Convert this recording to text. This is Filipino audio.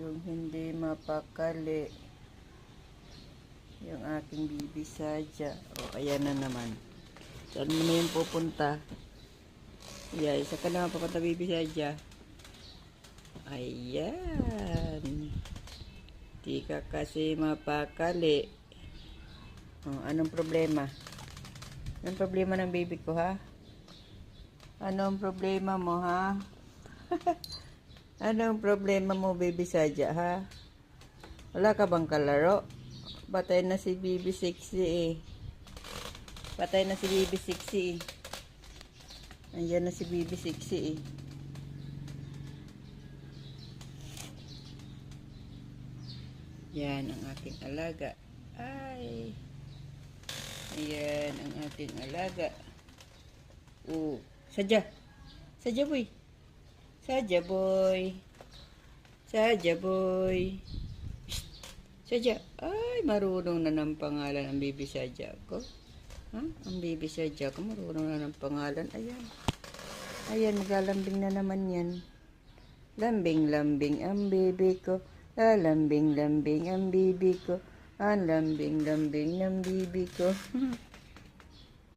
Yung hindi mapakali. Yung aking bibi sadya. O, ayan na naman. Saan mo na yung pupunta? Yeah, isa ka na papunta bibi sadya. Ayan. Di ka kasi mapakali. O, anong problema? Anong problema ng baby ko, ha? Anong problema mo, ha? Anong problema mo, baby sadya, ha? Wala ka bang kalaro? Patay na si baby sexy, eh. Patay na si baby sexy, eh. Ayan na si baby sexy, eh. Yan ang aking alaga. Ay. Ayan ang ating alaga. Oh, sadya. Sadya, boy. Sadya, boy. Sadya, boy. Shh. Sadya. Ay, marunong na ng pangalan ang baby sadya ko. Ha? Ang baby sadya ko, marunong na ng pangalan. Ayan. Ayan, maglalambing na naman yan. Lambing-lambing ang baby ko. Lalambing-lambing ang baby ko. Ang lambing-lambing ng baby ko.